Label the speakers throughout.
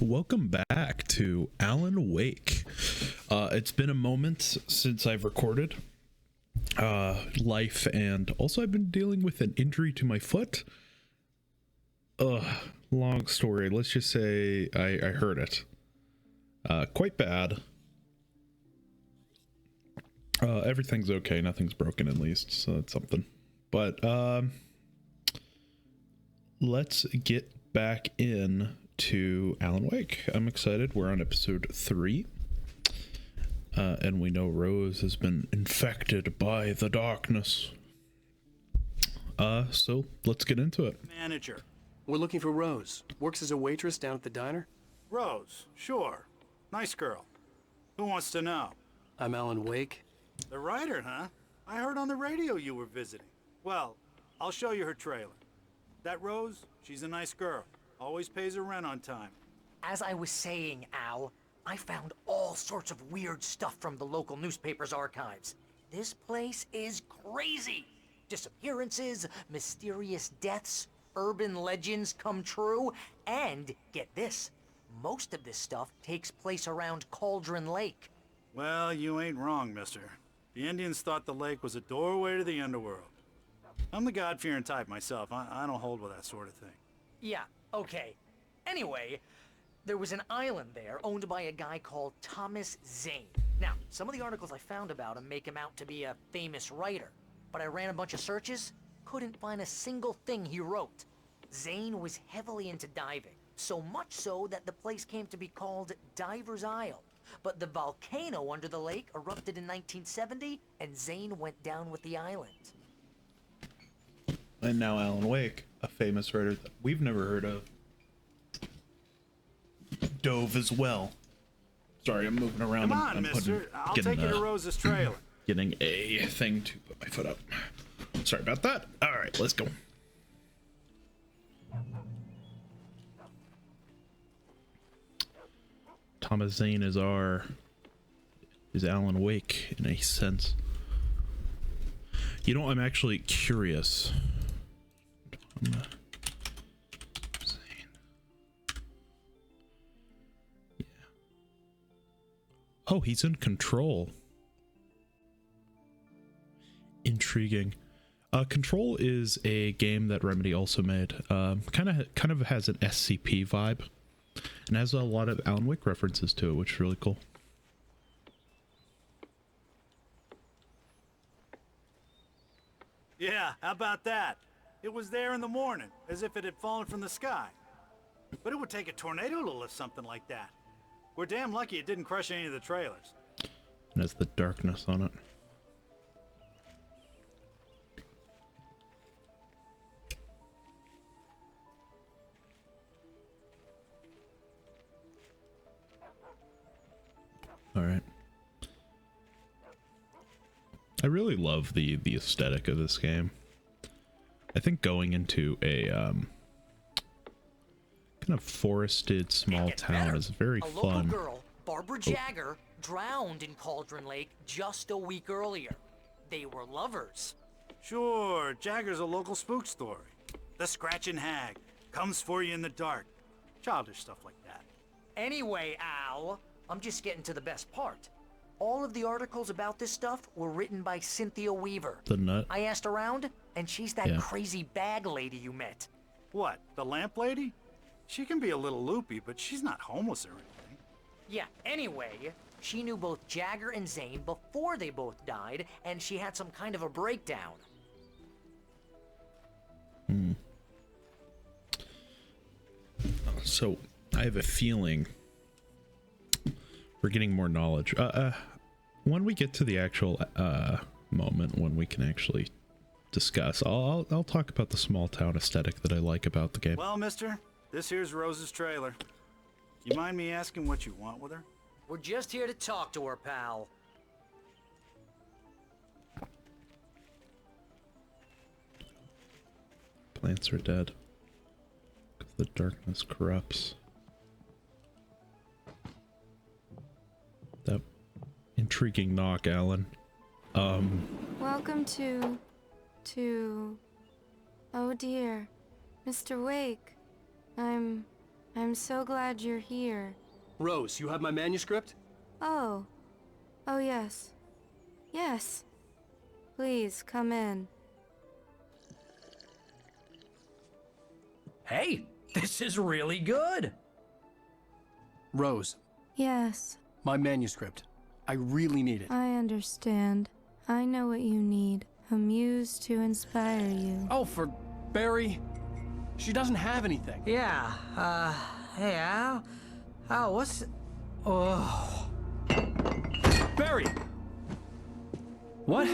Speaker 1: Welcome back to Alan Wake. It's been a moment since I've recorded life, and also I've been dealing with an injury to my foot. Long story. Let's just say I hurt it. Quite bad. Everything's okay. Nothing's broken, at least, so that's something. But let's get back in to Alan Wake. I'm excited. We're on episode 3. And we know Rose has been infected by the darkness. So let's get into it.
Speaker 2: Manager.
Speaker 3: We're looking for Rose. Works as a waitress down at the diner.
Speaker 2: Rose, sure. Nice girl. Who wants to know?
Speaker 3: I'm Alan Wake.
Speaker 2: The writer, huh? I heard on the radio you were visiting. Well, I'll show you her trailer. That Rose, she's a nice girl. Always pays her rent on time.
Speaker 4: As I was saying, Al, I found all sorts of weird stuff from the local newspaper's archives. This place is crazy. Disappearances, mysterious deaths, urban legends come true, and get this, most of this stuff takes place around Cauldron Lake.
Speaker 2: Well, you ain't wrong, mister. The Indians thought the lake was a doorway to the underworld. I'm the God-fearing type myself. I don't hold with that sort of thing.
Speaker 4: Yeah, okay. Anyway, there was an island there owned by a guy called Thomas Zane. Now, some of the articles I found about him make him out to be a famous writer, but I ran a bunch of searches, couldn't find a single thing he wrote. Zane was heavily into diving, so much so that the place came to be called Diver's Isle. But the volcano under the lake erupted in 1970, and Zane went down with the island.
Speaker 1: And now Alan Wake, a famous writer that we've never heard of, dove as well. Sorry, I'm moving around.
Speaker 2: Come on, mister. I'll take you to Rose's trailer.
Speaker 1: Getting a thing to put my foot up. Sorry about that. All right, let's go. Thomas Zane is Alan Wake in a sense. You know, I'm actually curious. Zane. Yeah. Oh, he's in Control. Intriguing. Control is a game that Remedy also made. Kind of has an SCP vibe, and has a lot of Alan Wake references to it, which is really cool.
Speaker 2: Yeah, how about that? It was there in the morning, as if it had fallen from the sky. But it would take a tornado to lift something like that. We're damn lucky it didn't crush any of the trailers.
Speaker 1: And has the darkness on it. All right. I really love the aesthetic of this game. I think going into a kind of forested small town is very fun.
Speaker 4: A local girl, Barbara Jagger, drowned in Cauldron Lake just a week earlier. They were lovers.
Speaker 2: Sure, Jagger's a local spook story. The Scratching Hag comes for you in the dark. Childish stuff like that.
Speaker 4: Anyway, Al, I'm just getting to the best part. All of the articles about this stuff were written by Cynthia Weaver.
Speaker 1: The nut.
Speaker 4: I asked around, and she's that crazy bag lady you met.
Speaker 2: What, the lamp lady? She can be a little loopy, but she's not homeless or anything.
Speaker 4: Yeah, anyway, she knew both Jagger and Zane before they both died, and she had some kind of a breakdown.
Speaker 1: So, I have a feeling we're getting more knowledge. When we get to the actual moment when we can actually discuss, I'll talk about the small town aesthetic that I like about the game.
Speaker 2: Well, mister, this here's Rose's trailer. You mind me asking what you want with her?
Speaker 4: We're just here to talk to her, pal.
Speaker 1: Plants are dead. 'Cause the darkness corrupts. That intriguing knock, Alan.
Speaker 5: Welcome to... Oh dear. Mr. Wake. I'm I'm so glad you're here.
Speaker 3: Rose, you have my manuscript?
Speaker 5: Oh. Oh, yes. Yes. Please, come in.
Speaker 6: Hey, this is really good.
Speaker 3: Rose,
Speaker 5: Yes,
Speaker 3: my manuscript. I really need it.
Speaker 5: I understand. I know what you need. A muse to inspire you.
Speaker 3: Oh, for Barry. She doesn't have anything.
Speaker 4: Yeah, hey, Al, what's... Oh...
Speaker 3: Barry! What?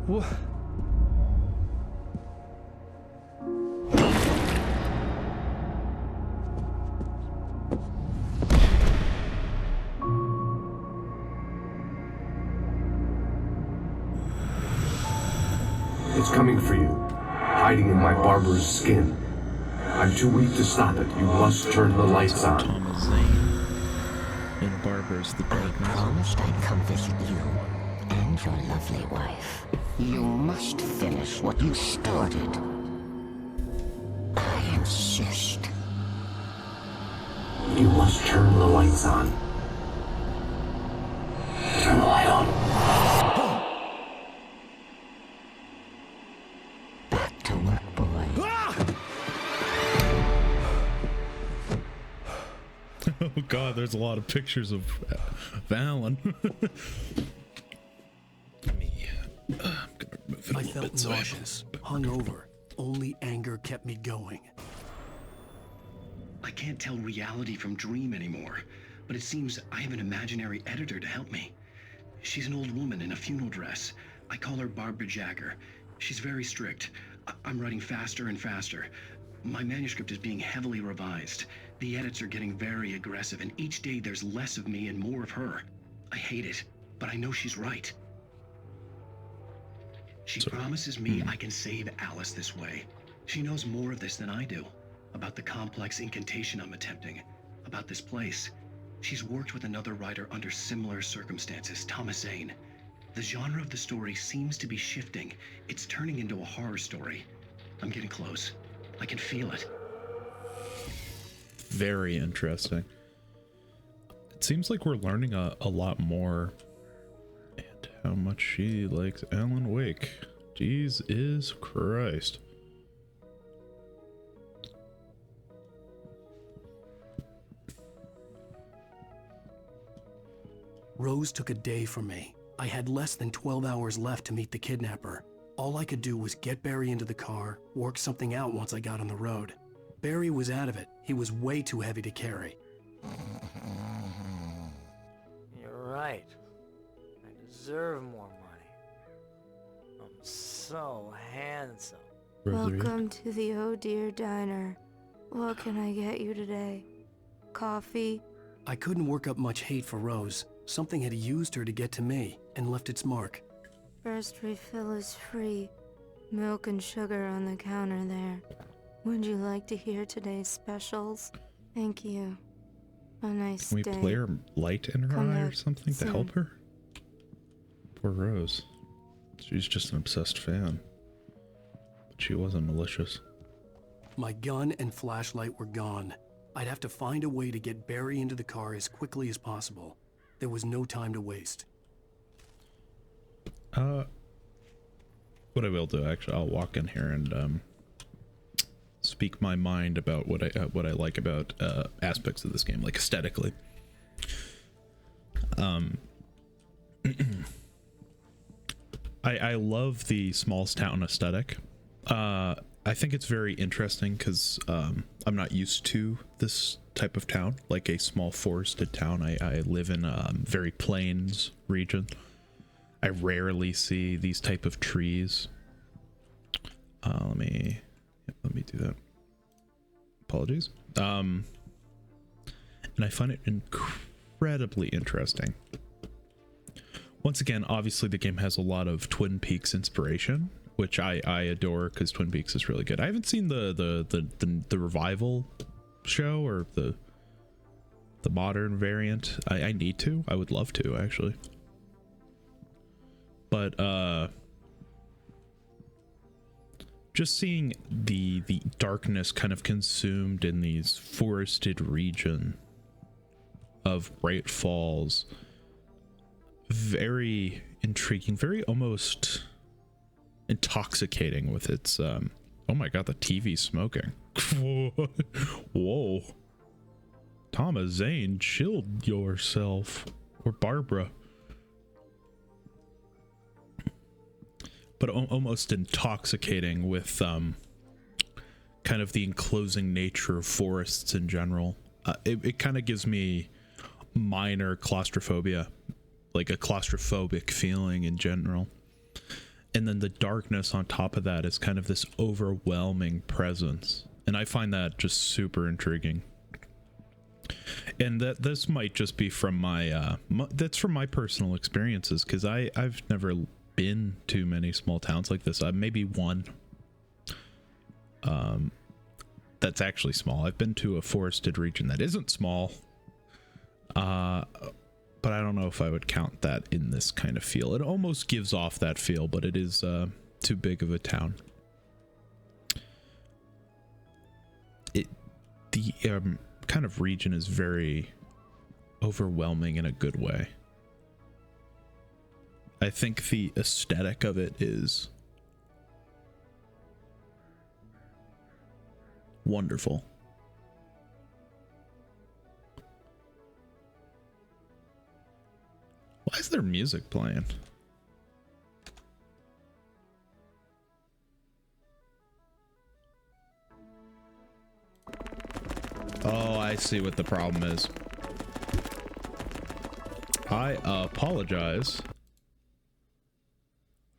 Speaker 3: What?
Speaker 7: It's coming for you, hiding in my barber's skin. I'm too weak to stop it. You must turn the lights on.
Speaker 1: Thomas Zane in Barber's The
Speaker 8: I
Speaker 1: Darkness.
Speaker 8: promised I'd come visit you and your lovely wife. You must finish what you started. I insist.
Speaker 7: You must turn the lights on. Turn the light on.
Speaker 8: Back to work, boy.
Speaker 1: Oh god, there's a lot of pictures of Alan. I'm gonna move it a
Speaker 3: I
Speaker 1: little
Speaker 3: felt
Speaker 1: bit so
Speaker 3: nauseous, hungover. Only anger kept me going.
Speaker 9: I can't tell reality from dream anymore, but it seems I have an imaginary editor to help me. She's an old woman in a funeral dress. I call her Barbara Jagger. She's very strict. I'm writing faster and faster. My manuscript is being heavily revised. The edits are getting very aggressive, and each day there's less of me and more of her. I hate it, but I know she's right. She promises me I can save Alice this way. She knows more of this than I do. About the complex incantation I'm attempting. About this place. She's worked with another writer under similar circumstances, Thomas Zane. The genre of the story seems to be shifting. It's turning into a horror story. I'm getting close. I can feel it.
Speaker 1: Very interesting. It seems like we're learning a lot more, and how much she likes Alan Wake. Jesus Christ.
Speaker 3: Rose took a day from me. I had less than 12 hours left to meet the kidnapper. All I could do was get Barry into the car, work something out once I got on the road. Barry was out of it. He was way too heavy to carry.
Speaker 4: You're right. I deserve more money. I'm so handsome.
Speaker 5: Welcome to the Oh Dear Diner. What can I get you today? Coffee?
Speaker 3: I couldn't work up much hate for Rose. Something had used her to get to me and left its mark.
Speaker 5: First refill is free. Milk and sugar on the counter there. Would you like to hear today's specials? Thank you. A nice
Speaker 1: Can we
Speaker 5: day.
Speaker 1: play her light in her
Speaker 5: Come
Speaker 1: eye or
Speaker 5: back
Speaker 1: something to
Speaker 5: soon.
Speaker 1: help her? Poor Rose. She's just an obsessed fan. But she wasn't malicious.
Speaker 3: My gun and flashlight were gone. I'd have to find a way to get Barry into the car as quickly as possible. There was no time to waste.
Speaker 1: What I will do, actually, I'll walk in here and speak my mind about what I like about aspects of this game, like aesthetically. I love the small town aesthetic. I think it's very interesting because I'm not used to this type of town, like a small forested town. I live in a very plains region. I rarely see these type of trees. Let me do that. Apologies. And I find it incredibly interesting. Once again, obviously the game has a lot of Twin Peaks inspiration, which I adore because Twin Peaks is really good. I haven't seen the revival show or the modern variant. I need to. I would love to, actually. But just seeing the darkness kind of consumed in these forested region of Bright Falls, very intriguing, very almost intoxicating with its oh my god, the TV's smoking. Whoa. Thomas Zane, chill yourself. Or Barbara. But almost intoxicating with kind of the enclosing nature of forests in general. It kind of gives me minor claustrophobia, like a claustrophobic feeling in general. And then the darkness on top of that is kind of this overwhelming presence. And I find that just super intriguing. And that this might just be from my that's from my personal experiences, because I've never been to many small towns like this. Maybe one that's actually small. I've been to a forested region that isn't small, but I don't know if I would count that in this kind of feel. It almost gives off that feel, but it is too big of a town. The kind of region is very overwhelming in a good way. I think the aesthetic of it is wonderful. Why is there music playing? Oh, I see what the problem is. I apologize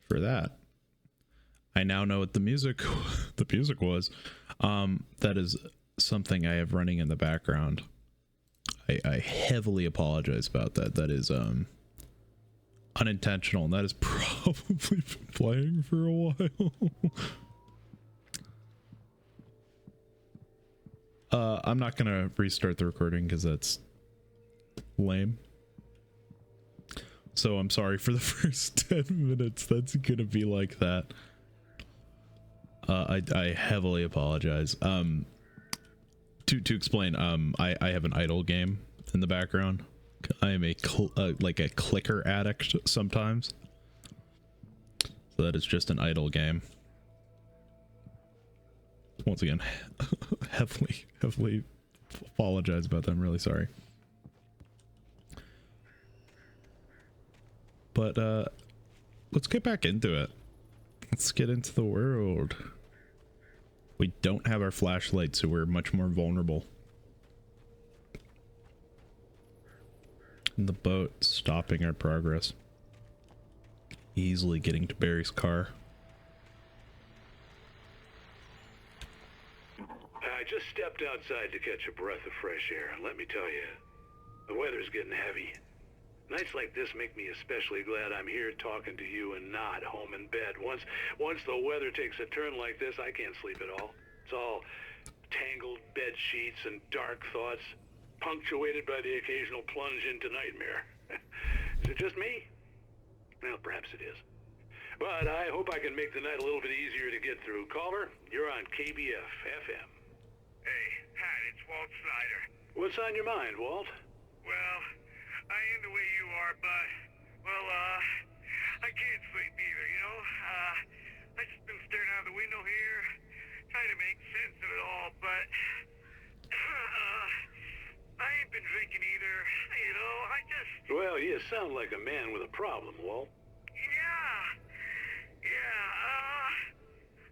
Speaker 1: for that. I now know what the music was. That is something I have running in the background. I heavily apologize about that. That is unintentional, and that has probably been playing for a while. I'm not gonna restart the recording because that's lame. So I'm sorry for the first 10 minutes. That's gonna be like that. I heavily apologize. To explain, I have an idle game in the background. I am like a clicker addict sometimes. So that is just an idle game. Once again, heavily apologize about that. I'm really sorry. But let's get back into it. Let's get into the world. We don't have our flashlight, so we're much more vulnerable. And the boat stopping our progress. Easily getting to Barry's car.
Speaker 10: I just stepped outside to catch a breath of fresh air, and let me tell you, the weather's getting heavy. Nights like this make me especially glad I'm here talking to you and not home in bed. Once the weather takes a turn like this, I can't sleep at all. It's all tangled bed sheets and dark thoughts, punctuated by the occasional plunge into nightmare. Is it just me? Well, perhaps it is. But I hope I can make the night a little bit easier to get through. Caller, you're on KBF FM.
Speaker 11: Hey, Pat, it's Walt Snyder.
Speaker 10: What's on your mind, Walt?
Speaker 11: Well, I ain't the way you are, but, well, I can't sleep either, you know? I just been staring out the window here, trying to make sense of it all, but, I ain't been drinking either, you know?
Speaker 10: Well, you sound like a man with a problem, Walt.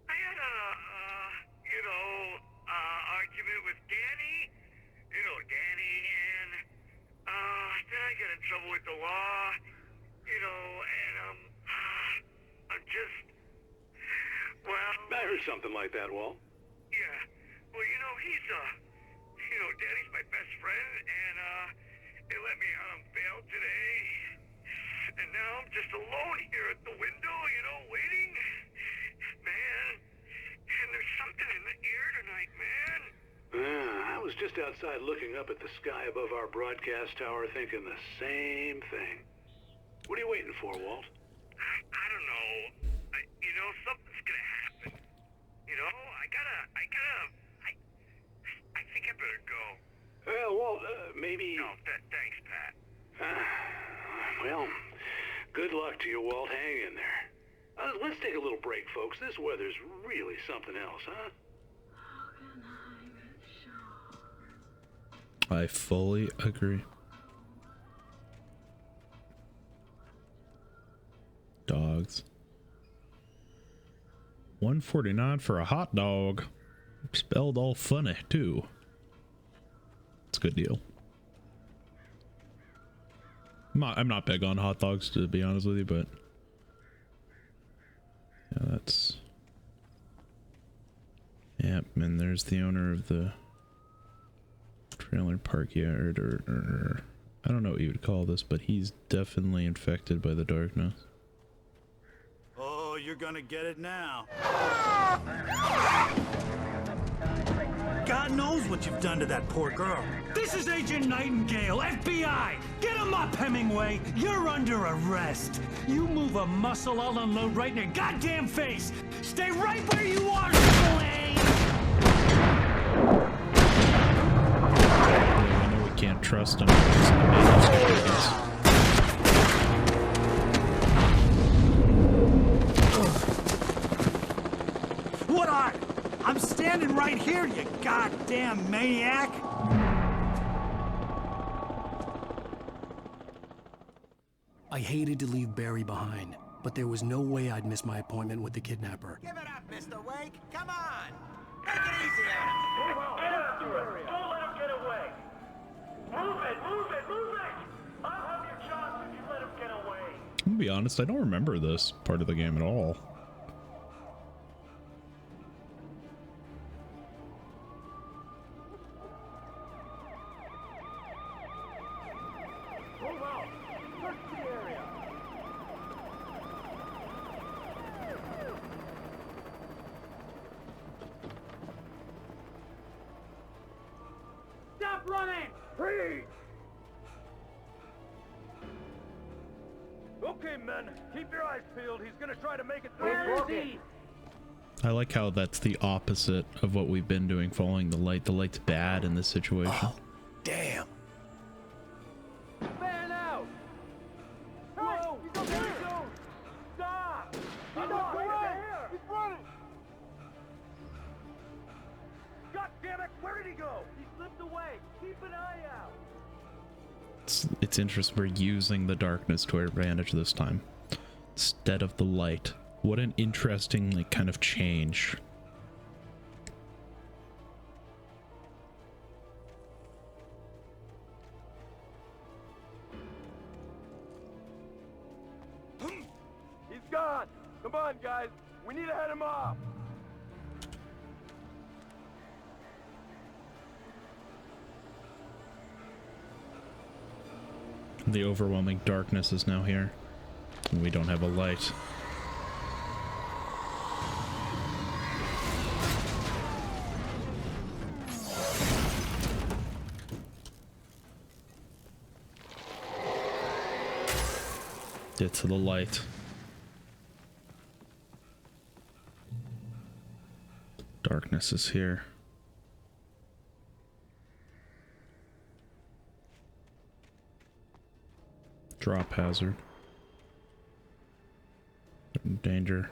Speaker 11: I had argument with Danny, and, then I got in trouble with the law, and, I'm just, well...
Speaker 10: I heard something like that, Walt.
Speaker 11: Yeah, well, he's, Danny's my best friend, and, they let me out on bail today, and now I'm just alone here at the window, waiting. Man, and there's something in the air tonight, man.
Speaker 10: I was just outside looking up at the sky above our broadcast tower thinking the same thing. What are you waiting for, Walt?
Speaker 11: I don't know. Something's gonna happen.
Speaker 10: Walt, maybe...
Speaker 11: No, thanks, Pat.
Speaker 10: Well, good luck to you, Walt. Hang in there. Let's take a little break, folks. This weather's really something else, huh?
Speaker 1: I fully agree. Dogs. $1.49 for a hot dog. Spelled all funny too. It's a good deal. I'm not big on hot dogs, to be honest with you, but yeah, that's... Yep, and there's the owner of the trailer park yard, or I don't know what you would call this, but he's definitely infected by the darkness.
Speaker 2: Oh, you're gonna get it now. God knows what you've done to that poor girl.
Speaker 6: This is Agent Nightingale, FBI! Get him up, Hemingway! You're under arrest! You move a muscle, I'll unload right in your goddamn face! Stay right where you are, Triple A!
Speaker 1: Yeah, we know we can't trust him. He's gonna make us do this.
Speaker 2: What are? I'm standing right here, you goddamn maniac!
Speaker 3: I hated to leave Barry behind, but there was no way I'd miss my appointment with the kidnapper.
Speaker 12: Give it up, Mr. Wake. Come on. Make it easy on him.
Speaker 11: Get out of the area. Don't let him get away. Move it. I'll have your chance if you let him get away.
Speaker 1: I'm gonna be honest, I don't remember this part of the game at all.
Speaker 11: Move out. Search the area. Stop running! Freeze! Okay, men. Keep your eyes peeled. He's gonna try to make it through. Where is he?
Speaker 1: I like how that's the opposite of what we've been doing, following the light. The light's bad in this situation.
Speaker 3: Oh, damn.
Speaker 11: Man out! Whoa! He's up here! Stop! He's up here! He's running! God damn it! Where did he go? He slipped away. Keep an eye out.
Speaker 1: It's interesting we're using the darkness to our advantage this time instead of the light. What an interesting, like, kind of change.
Speaker 11: He's gone. Come on, guys. We need to head him off.
Speaker 1: The overwhelming darkness is now here, and we don't have a light. Get to the light. Darkness is here. Drop hazard. Danger.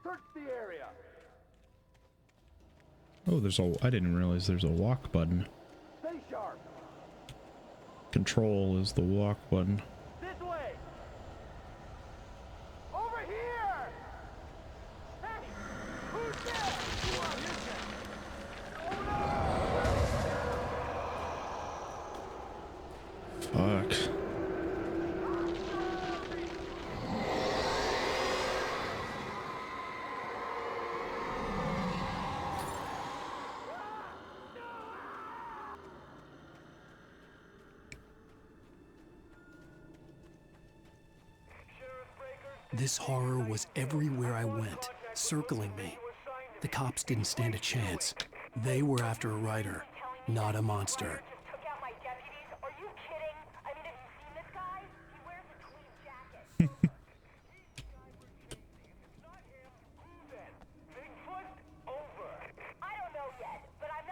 Speaker 11: Search the area.
Speaker 1: Oh, I didn't realize there's a walk button.
Speaker 11: Stay sharp.
Speaker 1: Control is the walk button.
Speaker 11: This way. Over here. Hey, who's there? You are his
Speaker 1: Fuck.
Speaker 3: This horror was everywhere I went, circling me. The cops didn't stand a chance. They were after a writer, not a monster.
Speaker 11: Bigfoot over. I don't know yet, but I'm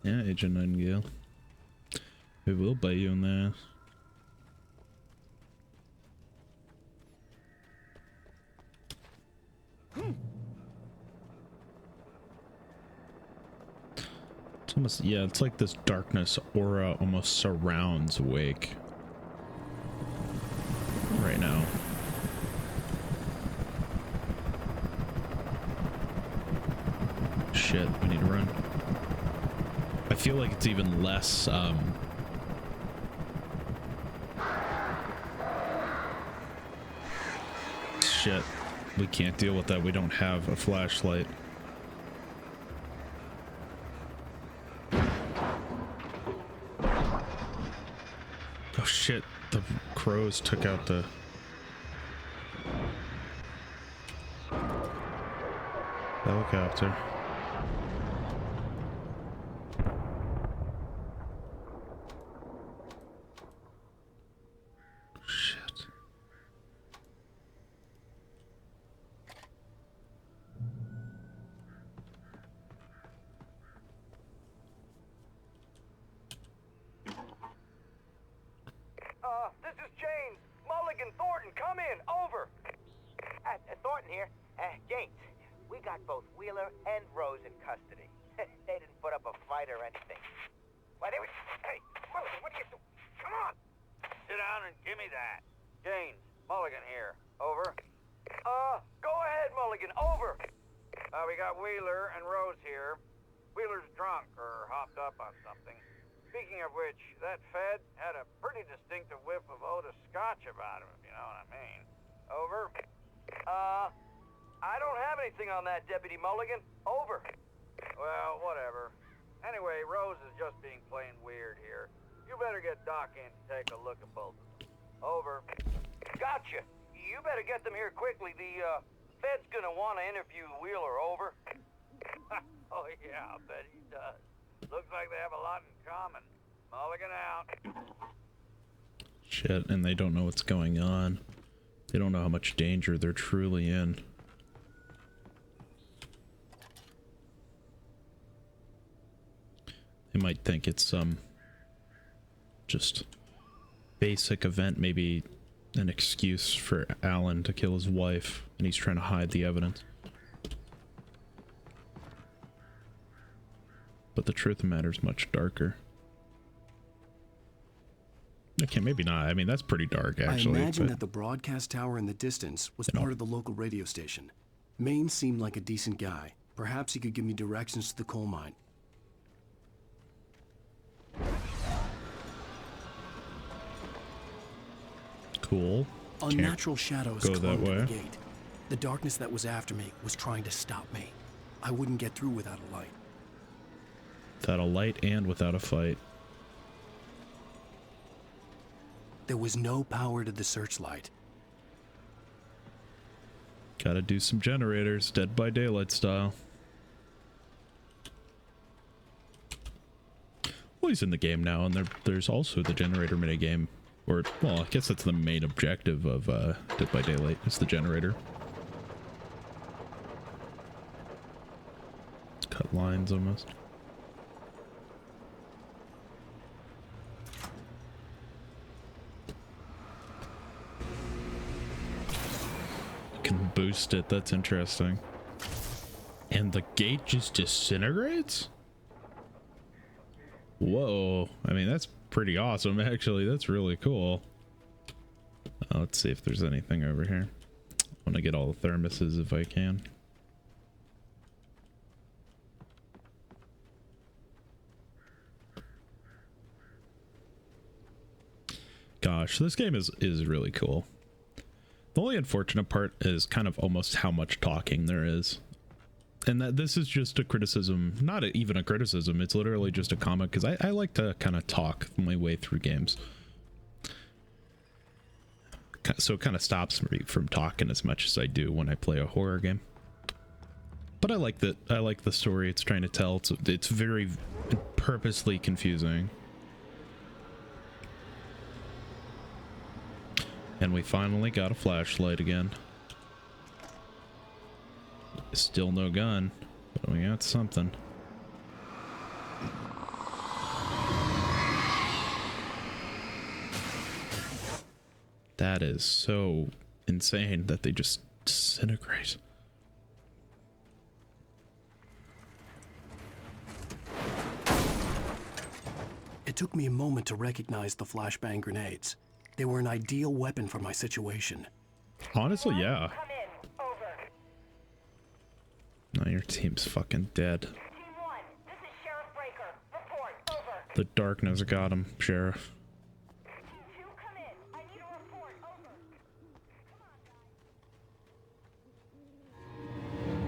Speaker 1: Yeah, Agent Nightingale. We will bite you in the ass. It's almost, yeah, it's like this darkness aura almost surrounds Wake right now. Shit, we need to run. I feel like it's even less, shit. We can't deal with that. We don't have a flashlight. Oh shit, the crows took out the... helicopter. Shit.
Speaker 12: This is James. Mulligan, Thornton, come in. Over. Thornton here. James, we got both Wheeler and Rose in custody. They didn't put up a fight or anything. Why, they were... Hey, Mulligan, what are you doing? Come on. Sit down and give me that. James, Mulligan here. Over. Go ahead, Mulligan. Over. We got Wheeler and Rose here. Wheeler's drunk or hopped up on something. Speaking of which, that Fed had a pretty distinctive whiff of Otis Scotch about him, if you know what I mean. Over. I don't have anything on that, Deputy Mulligan. Over. Well, whatever. Anyway, Rose is just being plain weird here. You better get Doc in to take a look at both of them. Over. Gotcha. You better get them here quickly. The, Fed's gonna want to interview Wheeler. Over. Oh, yeah, I'll bet he does. Looks like they have a lot in common. Mulligan out.
Speaker 1: Shit, and they don't know what's going on. They don't know how much danger they're truly in. They might think it's some just basic event, maybe an excuse for Alan to kill his wife, and he's trying to hide the evidence. But the truth of the matter is much darker. Okay, maybe not. I mean, that's pretty dark, actually.
Speaker 3: I imagine that the broadcast tower in the distance was part of the local radio station. Maine seemed like a decent guy. Perhaps he could give me directions to the coal mine.
Speaker 1: Cool.
Speaker 3: Unnatural shadows
Speaker 1: go that
Speaker 3: clung to
Speaker 1: way.
Speaker 3: the gate. The darkness that was after me was trying to stop me. I wouldn't get through without a light.
Speaker 1: Without a light and without a fight.
Speaker 3: There was no power to the searchlight.
Speaker 1: Gotta do some generators, Dead by Daylight style. Well, he's in the game now, and there's also the generator minigame. Or, well, I guess that's the main objective of Dead by Daylight. It's the generator. Cut lines almost. Can boost it. That's interesting. And the gate just disintegrates? Whoa. I mean, that's pretty awesome, actually. That's really cool. Let's see if there's anything over here. I want to get all the thermoses if I can. Gosh, this game is really cool. The only unfortunate part is kind of almost how much talking there is. And that this is just a criticism, not even a criticism, it's literally just a comment, because I like to kind of talk my way through games. So it kind of stops me from talking as much as I do when I play a horror game. But I like that. I like the story it's trying to tell. It's very purposely confusing. And we finally got a flashlight again. Still no gun, but we got something. That is so insane that they just disintegrate.
Speaker 3: It took me a moment to recognize the flashbang grenades. They were an ideal weapon for my situation.
Speaker 1: Honestly, yeah. Now your team's fucking dead.
Speaker 12: Team 1, this is Sheriff Breaker. Report, over.
Speaker 1: The darkness got him, Sheriff.
Speaker 12: Team 2, come in. I need a report, over.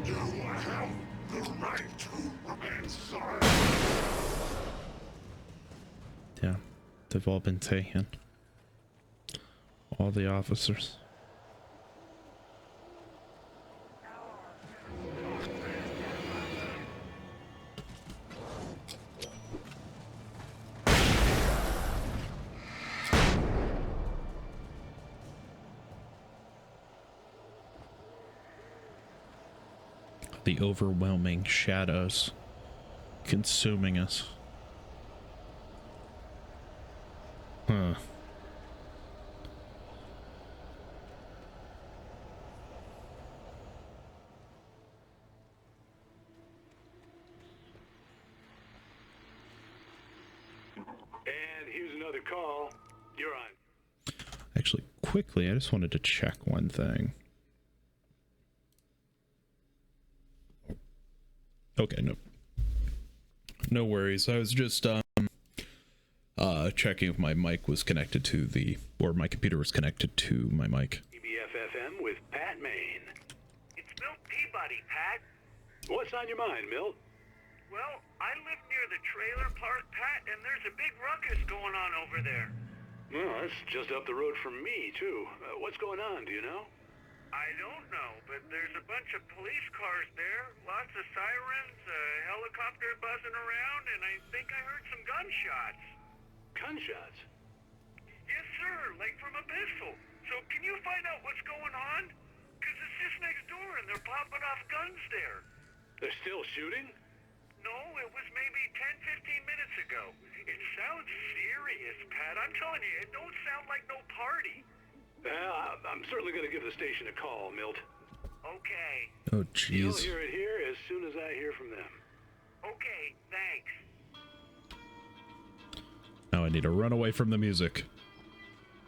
Speaker 11: You have the right to remain silent.
Speaker 1: Yeah, they've all been taken. All the officers. The overwhelming shadows consuming us. Huh.
Speaker 10: And here's another call. You're on.
Speaker 1: Actually, quickly, I just wanted to check one thing. Okay, no worries. I was just checking if my mic was connected to the, or my computer was connected to my mic.
Speaker 10: EBF-FM with Pat Maine.
Speaker 11: It's Milt Peabody, Pat.
Speaker 10: What's on your mind, Milt?
Speaker 11: Well, I live near the trailer park, Pat, and there's a big ruckus going on over there.
Speaker 10: Well, that's just up the road from me, too. What's going on, do you know?
Speaker 11: I don't know, but there's a bunch of police cars there, lots of sirens, a helicopter buzzing around, and I think I heard some gunshots.
Speaker 10: Gunshots?
Speaker 11: Yes, sir, like from a pistol. So can you find out what's going on? Because it's just next door and they're popping off guns there.
Speaker 10: They're still shooting?
Speaker 11: No, it was maybe 10, 15 minutes ago. It sounds serious, Pat. I'm telling you, it don't sound like no party.
Speaker 10: I'm certainly going to give the station a call, Milt.
Speaker 11: Okay.
Speaker 1: Oh,
Speaker 10: You'll
Speaker 1: jeez.
Speaker 10: hear it here as soon as I hear from them.
Speaker 11: Okay, thanks.
Speaker 1: Now I need to run away from the music.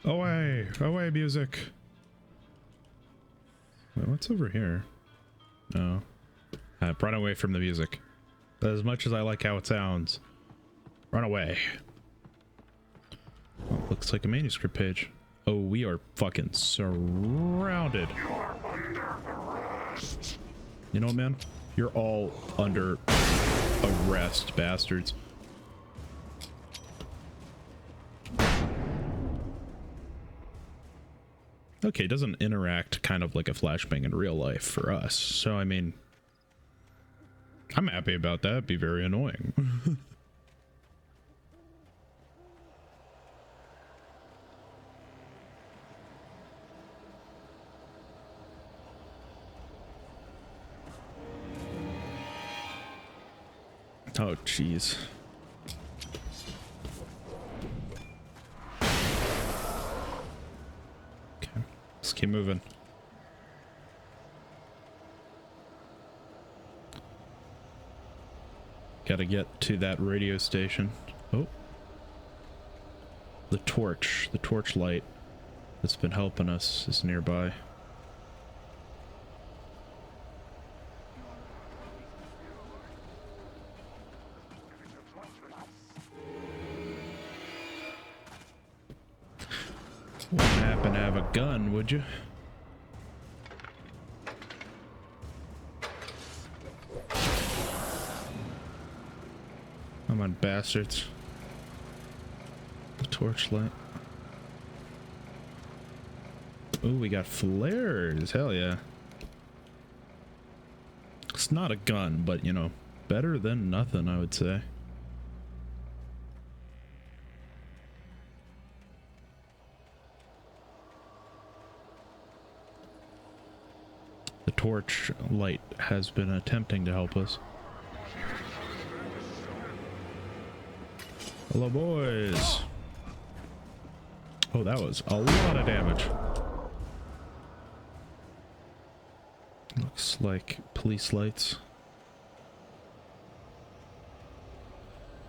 Speaker 1: Away! Away, music! Wait, what's over here? No. Run away from the music. As much as I like how it sounds. Run away. Oh, looks like a manuscript page. Oh, we are fucking surrounded.
Speaker 11: You're under arrest.
Speaker 1: You know what, man? You're all under arrest, bastards. Okay, it doesn't interact kind of like a flashbang in real life for us. So, I mean, I'm happy about that. It'd be very annoying. Oh, jeez. Okay, let's keep moving. Gotta get to that radio station. Oh. The torch light that's been helping us is nearby. Wouldn't happen to have a gun, would you? Come on, bastards. The torchlight. Ooh, we got flares. Hell yeah. It's not a gun, but, you know, better than nothing, I would say. The torch light has been attempting to help us. Hello, boys. Oh, that was a lot of damage. Looks like police lights.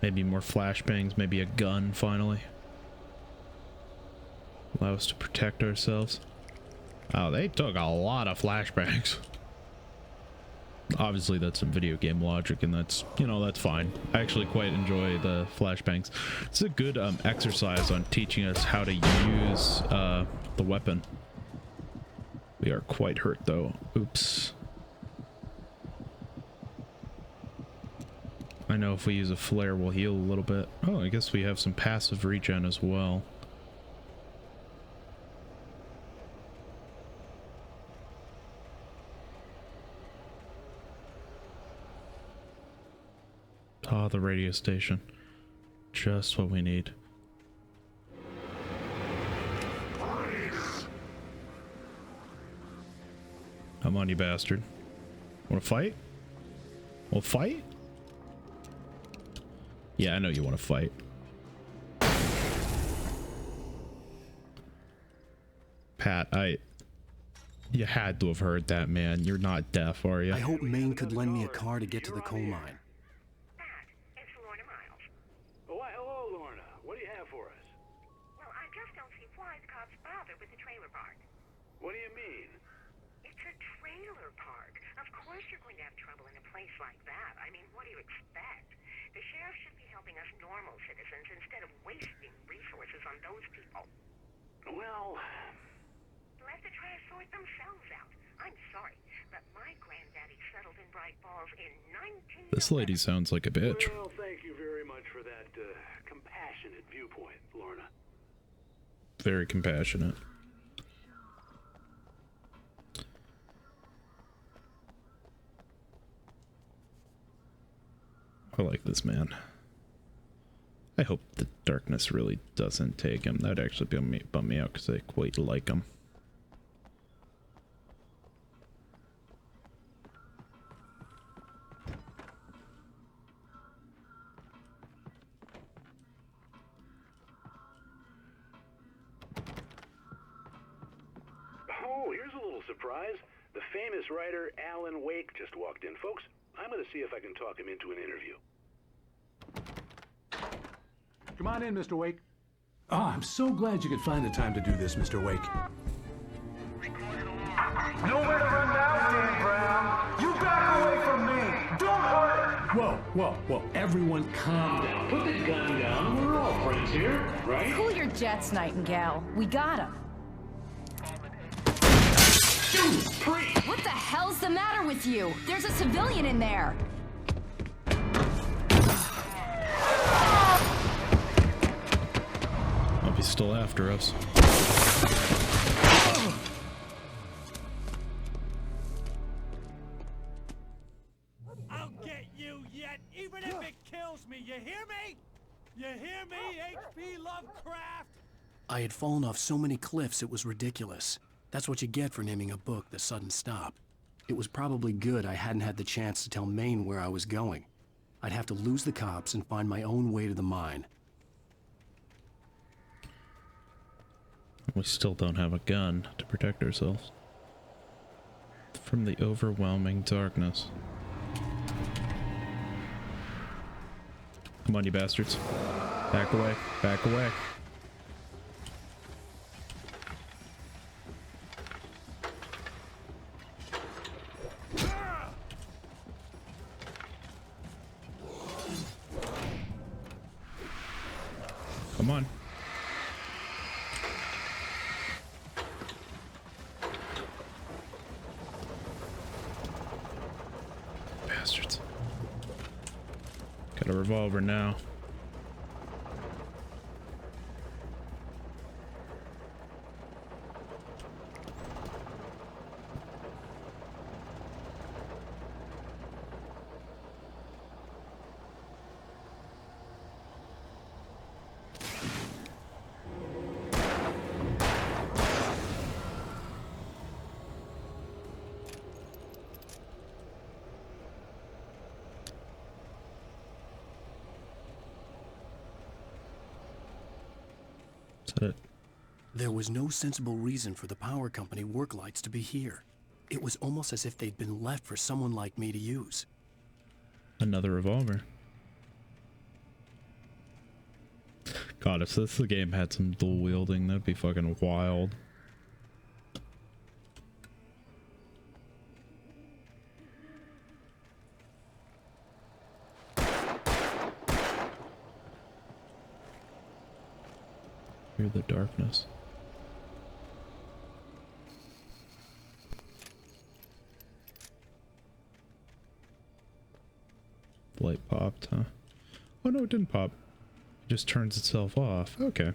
Speaker 1: Maybe more flashbangs, maybe a gun finally. Allow us to protect ourselves. Oh, they took a lot of flashbangs. Obviously that's some video game logic, and that's, you know, that's fine. I actually quite enjoy the flashbangs. It's a good exercise on teaching us how to use the weapon. We are quite hurt though. Oops. I know if we use a flare we'll heal a little bit. Oh, I guess we have some passive regen as well. Ah, the radio station. Just what we need. Come on, you bastard. Wanna fight? We'll fight? Yeah, I know you want to fight. Pat, you had to have heard that, man. You're not deaf, are you?
Speaker 3: I hope Maine could lend me a car to get to the coal mine.
Speaker 10: Why, hello, Lorna. What do you have for us?
Speaker 13: Well, I just don't see why the cops bother with the trailer park.
Speaker 10: What do you mean?
Speaker 13: It's a trailer park. Of course you're going to have trouble in a place like that. I mean, what do you expect? The sheriff should be helping us normal citizens instead of wasting resources on those people.
Speaker 10: Well...
Speaker 13: Let the trash sort themselves out. I'm sorry, but my granddaddy settled in Bright Falls in 19...
Speaker 1: This lady sounds like a bitch.
Speaker 10: Well, thank you very much for that compassionate viewpoint, Lorna.
Speaker 1: Very compassionate. I like this man. I hope the darkness really doesn't take him. That'd actually bum me out because I quite like him.
Speaker 10: Oh, here's a little surprise. The famous writer Alan Wake just walked in. Folks, I'm going to see if I can talk him into an interview.
Speaker 14: Come on in, Mr. Wake. Oh, I'm so glad you could find the time to do this, Mr. Wake.
Speaker 11: Nowhere to run now, Dan Brown. You back away from me. Don't hurt.
Speaker 14: Whoa. Everyone calm down. Put the gun down. We're all friends here, right?
Speaker 15: Cool your jets, Nightingale. We got him. What the hell's the matter with you? There's a civilian in there.
Speaker 1: Hope he's still after us.
Speaker 6: I'll get you yet, even if it kills me. You hear me? You hear me, H.P. Lovecraft?
Speaker 3: I had fallen off so many cliffs it was ridiculous. That's what you get for naming a book The Sudden Stop. It was probably good I hadn't had the chance to tell Maine where I was going. I'd have to lose the cops and find my own way to the mine.
Speaker 1: We still don't have a gun to protect ourselves from the overwhelming darkness. Come on, you bastards. Back away. Back away. Come on. Bastards. Got a revolver now. Is that it?
Speaker 3: There was no sensible reason for the power company work lights to be here. It was almost as if they'd been left for someone like me to use.
Speaker 1: Another revolver. God, if this game had some dual wielding, that'd be fucking wild. Hear the darkness. Light popped, huh? Oh no, it didn't pop. It just turns itself off. Okay.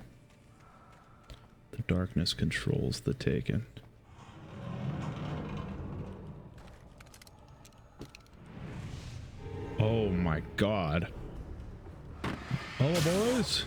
Speaker 1: The darkness controls the taken. Oh my god. Hello, boys.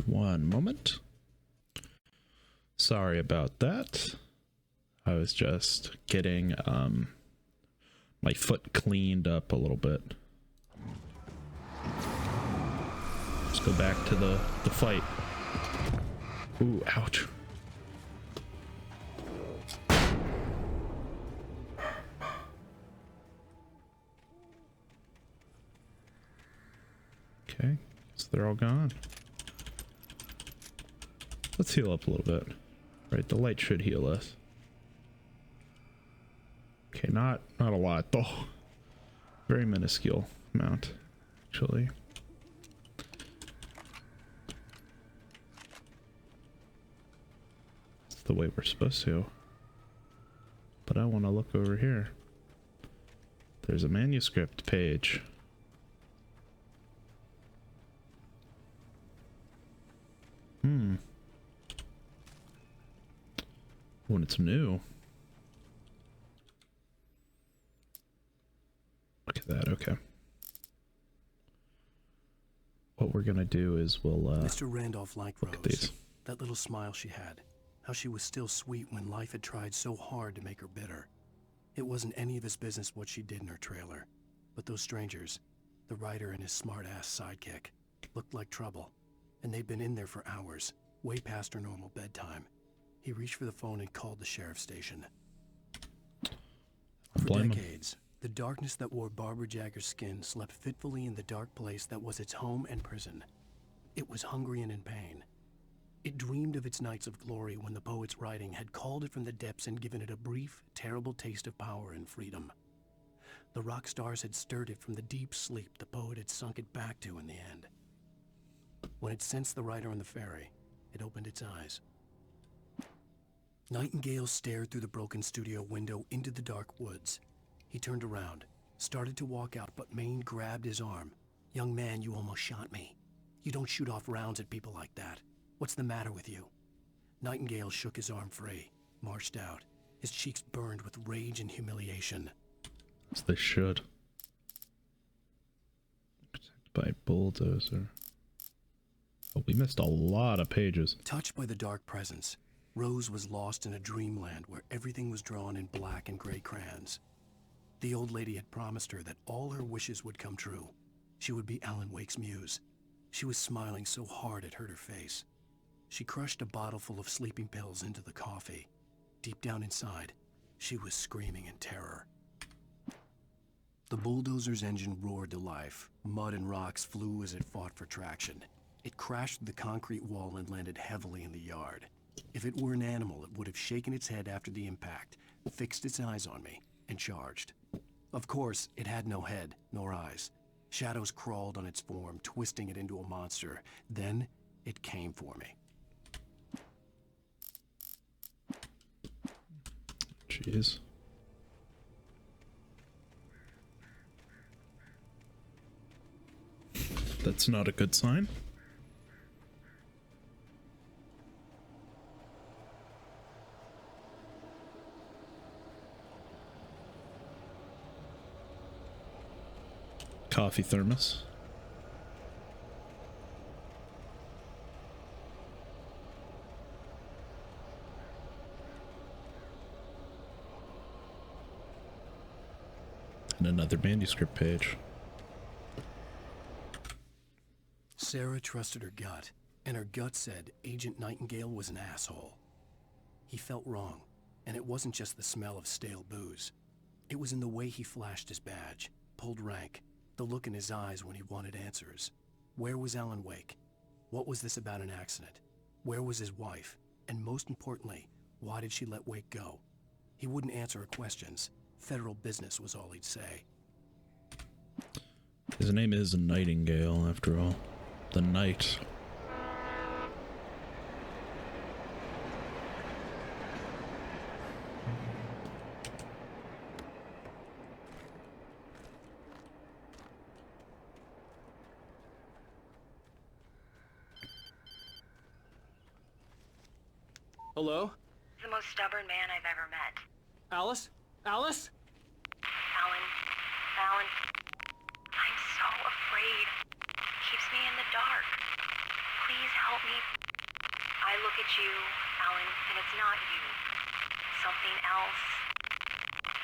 Speaker 1: One moment. Sorry about that. I was just getting my foot cleaned up a little bit. Let's go back to the fight. Ooh, ouch. Okay, so they're all gone. Let's heal up a little bit. Right, the light should heal us. Okay, not a lot though. Very minuscule amount, actually. That's the way we're supposed to. But I want to look over here. There's a manuscript page. When it's new. Look at that, okay. What we're gonna do is we'll
Speaker 3: Mr. Randolph liked Rose.
Speaker 1: Look at these.
Speaker 3: That little smile she had. How she was still sweet when life had tried so hard to make her bitter. It wasn't any of his business what she did in her trailer. But those strangers, the writer and his smart-ass sidekick, looked like trouble. And they'd been in there for hours, way past her normal bedtime. He reached for the phone and called the sheriff's station. For decades, the darkness that wore Barbara Jagger's skin slept fitfully in the dark place that was its home and prison. It was hungry and in pain. It dreamed of its nights of glory when the poet's writing had called it from the depths and given it a brief, terrible taste of power and freedom. The rock stars had stirred it from the deep sleep the poet had sunk it back to in the end. When it sensed the writer on the ferry, it opened its eyes. Nightingale stared through the broken studio window into the dark woods. He turned around, started to walk out, but Maine grabbed his arm. "Young man, you almost shot me. You don't shoot off rounds at people like that. What's the matter with you?" Nightingale shook his arm free, marched out. His cheeks burned with rage and humiliation.
Speaker 1: As they should. Protected by bulldozer. Oh, we missed a lot of pages.
Speaker 3: Touched by the dark presence, Rose was lost in a dreamland where everything was drawn in black and gray crayons. The old lady had promised her that all her wishes would come true. She would be Alan Wake's muse. She was smiling so hard it hurt her face. She crushed a bottle full of sleeping pills into the coffee. Deep down inside, she was screaming in terror. The bulldozer's engine roared to life. Mud and rocks flew as it fought for traction. It crashed through the concrete wall and landed heavily in the yard. If it were an animal, it would have shaken its head after the impact, fixed its eyes on me, and charged. Of course, it had no head, nor eyes. Shadows crawled on its form, twisting it into a monster. Then, it came for me.
Speaker 1: Jeez. That's not a good sign. coffee thermos. And another manuscript page.
Speaker 3: Sarah trusted her gut, and her gut said Agent Nightingale was an asshole. He felt wrong, and it wasn't just the smell of stale booze. It was in the way he flashed his badge, pulled rank, the look in his eyes when he wanted answers. Where was Alan Wake? What was this about an accident? Where was his wife? And most importantly, why did she let Wake go? He wouldn't answer her questions. Federal business was all he'd say.
Speaker 1: His name is Nightingale, after all. The Night.
Speaker 16: Hello?
Speaker 17: The most stubborn man I've ever met.
Speaker 16: Alice? Alice?
Speaker 17: Alan, I'm so afraid. Keeps me in the dark. Please help me. I look at you, Alan, and it's not you. Something else.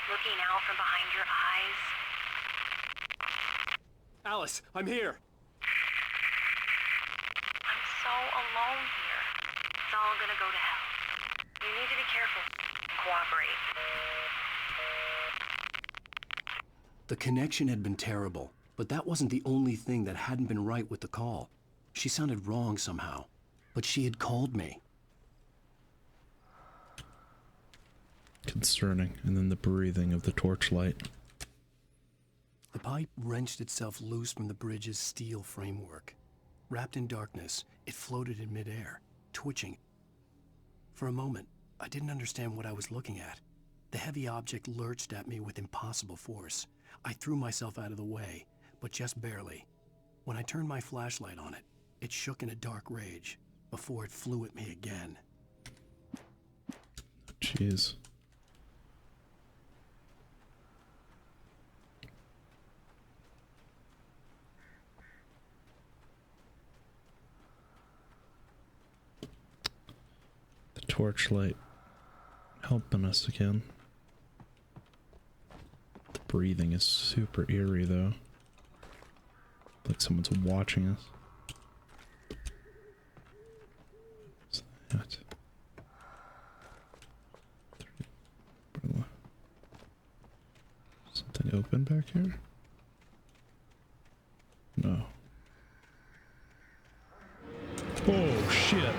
Speaker 17: Looking out from behind your eyes.
Speaker 16: Alice, I'm here.
Speaker 17: I'm so alone here. It's all gonna go to hell. You need to be careful. Cooperate.
Speaker 3: The connection had been terrible, but that wasn't the only thing that hadn't been right with the call. She sounded wrong somehow, but she had called me.
Speaker 1: Concerning, and then the breathing of the torchlight.
Speaker 3: The pipe wrenched itself loose from the bridge's steel framework. Wrapped in darkness, it floated in midair, twitching. For a moment, I didn't understand what I was looking at. The heavy object lurched at me with impossible force. I threw myself out of the way, but just barely. When I turned my flashlight on it, it shook in a dark rage before it flew at me again.
Speaker 1: Jeez. The torchlight helping us again. The breathing is super eerie though. Like someone's watching us. What's that? Something open back here? No. Oh shit.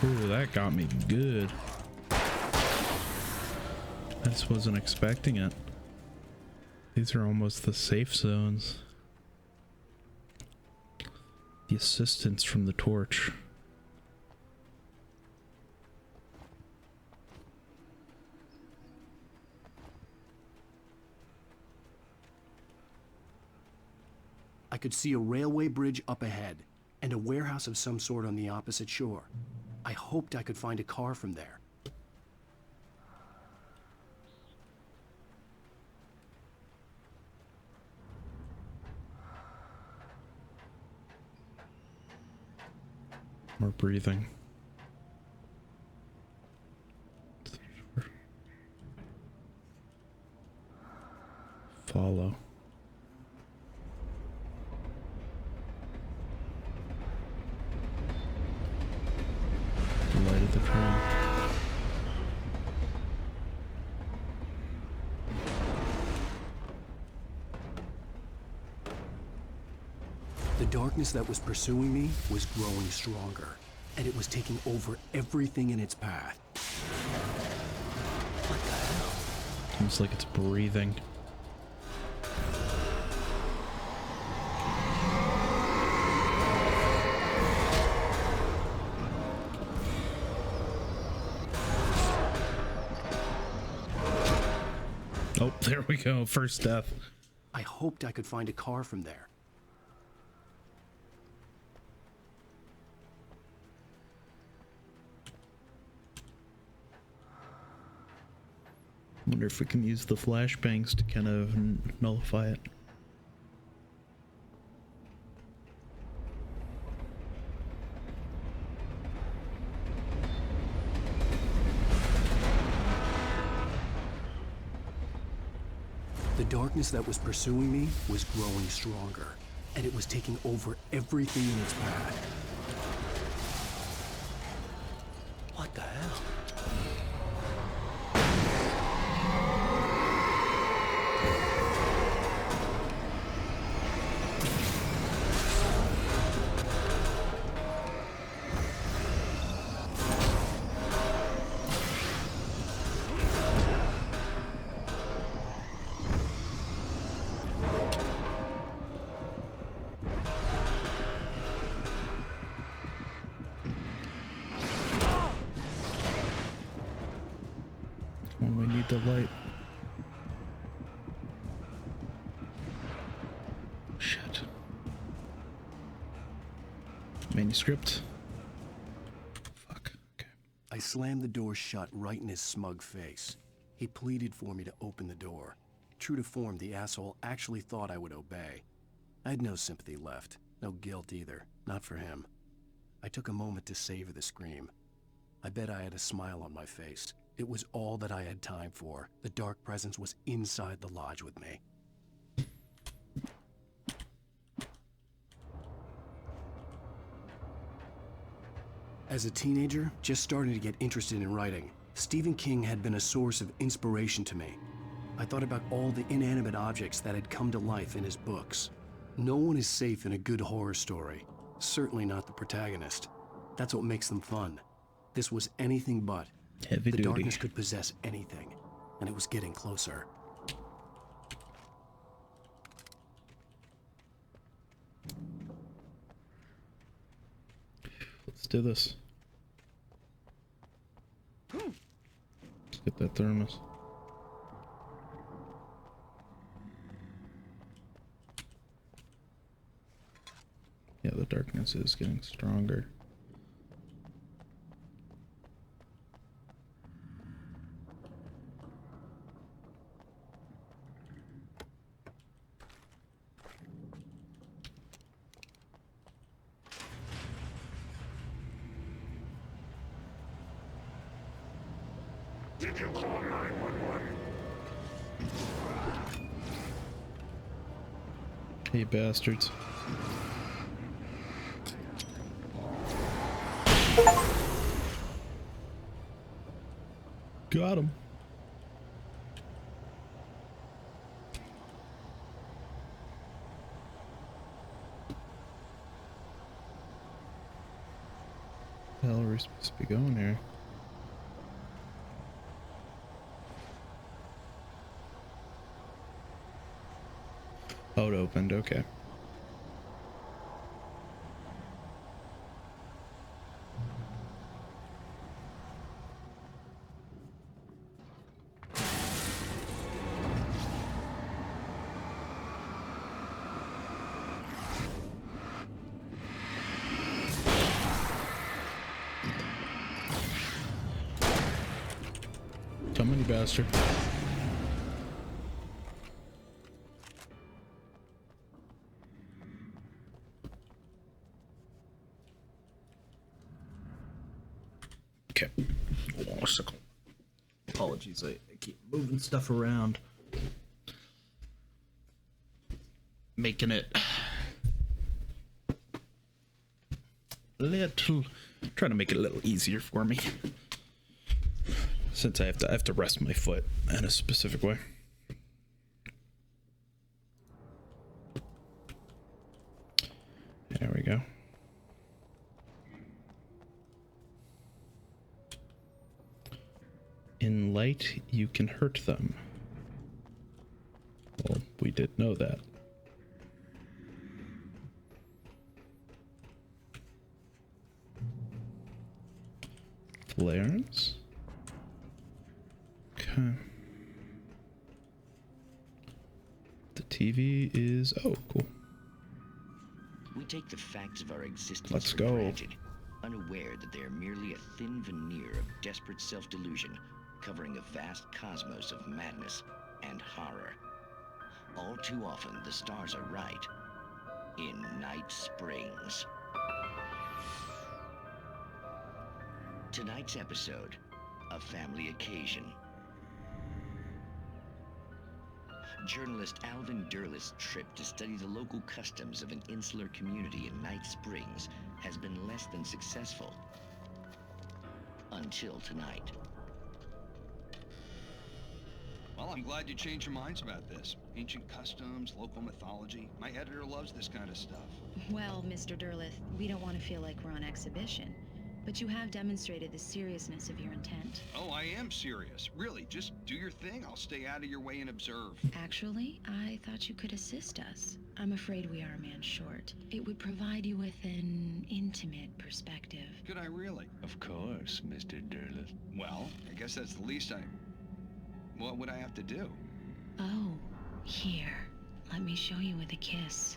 Speaker 1: Ooh, that got me good. I just wasn't expecting it. These are almost the safe zones. The assistance from the torch.
Speaker 3: I could see a railway bridge up ahead, and a warehouse of some sort on the opposite shore. I hoped I could find a car from there.
Speaker 1: More breathing. Follow. Light of the train.
Speaker 3: The darkness that was pursuing me was growing stronger, and it was taking over everything in its path. What the hell?
Speaker 1: Almost like it's breathing. Oh, there we go. First death.
Speaker 3: I hoped I could find a car from there.
Speaker 1: Wonder if we can use the flashbangs to kind of nullify it.
Speaker 3: The darkness that was pursuing me was growing stronger, and it was taking over everything in its path. What the hell?
Speaker 1: When we need the light. Shit. Manuscript. Fuck. Okay.
Speaker 3: I slammed the door shut right in his smug face. He pleaded for me to open the door. True to form, the asshole actually thought I would obey. I had no sympathy left, no guilt either, not for him. I took a moment to savor the scream. I bet I had a smile on my face. It was all that I had time for. The dark presence was inside the lodge with me. As a teenager, just starting to get interested in writing, Stephen King had been a source of inspiration to me. I thought about all the inanimate objects that had come to life in his books. No one is safe in a good horror story. Certainly not the protagonist. That's what makes them fun. This was anything but.
Speaker 1: Heavy duty.
Speaker 3: The darkness could possess anything, and it was getting closer.
Speaker 1: Let's do this. Let's get that thermos. Yeah, the darkness is getting stronger.
Speaker 11: Did you call 911?
Speaker 1: Hey, bastards. Got him. The hell are we supposed to be going here? Oh, it opened, okay. Come on, you bastard. Okay. Oh, sickle. Apologies, I keep moving stuff around. Making it trying to make it a little easier for me. Since I have to rest my foot in a specific way. There we go. In light, you can hurt them. Well, we did know that. Flares? Okay. The TV is... oh, cool.
Speaker 18: We take the facts of our existence
Speaker 1: Let's
Speaker 18: for
Speaker 1: go.
Speaker 18: granted, unaware that they are merely a thin veneer of desperate self-delusion, covering a vast cosmos of madness and horror. All too often, the stars are right in Night Springs. Tonight's episode, a family occasion. Journalist Alvin Derleth's trip to study the local customs of an insular community in Night Springs has been less than successful. Until tonight.
Speaker 19: Well, I'm glad you changed your minds about this. Ancient customs, local mythology. My editor loves this kind of stuff.
Speaker 20: Well, Mr. Derleth, we don't want to feel like we're on exhibition, but you have demonstrated the seriousness of your intent.
Speaker 19: Oh, I am serious. Really, just do your thing. I'll stay out of your way and observe.
Speaker 20: Actually, I thought you could assist us. I'm afraid we are a man short. It would provide you with an intimate perspective.
Speaker 19: Could I really?
Speaker 21: Of course, Mr. Derleth.
Speaker 19: Well, I guess that's the least What would I have to do?
Speaker 20: Oh, here. Let me show you with a kiss.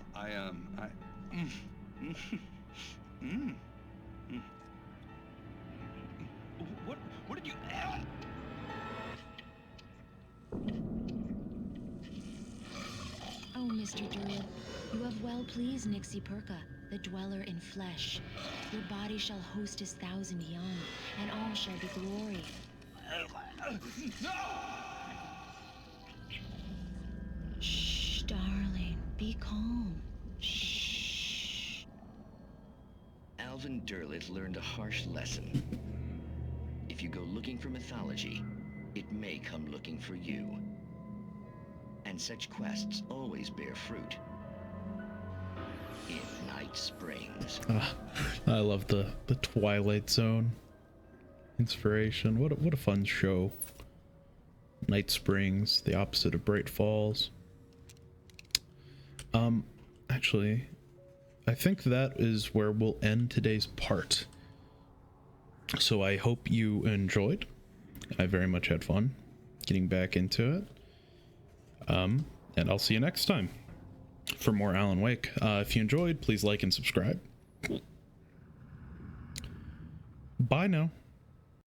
Speaker 19: What did you...
Speaker 20: Oh, Mr. Derleth, you have well pleased Nixie Perka, the dweller in flesh. Your body shall host his 1,000 young, and all shall be glory. Shh, darling, be calm. Shh.
Speaker 18: Alvin Derleth learned a harsh lesson. If you go looking for mythology, it may come looking for you. And such quests always bear fruit. In Night Springs.
Speaker 1: I love the Twilight Zone inspiration. What a fun show. Night Springs, the opposite of Bright Falls. Actually, I think that is where we'll end today's part. So I hope you enjoyed. I very much had fun getting back into it. And I'll see you next time for more Alan Wake. If you enjoyed, please like and subscribe. Bye now.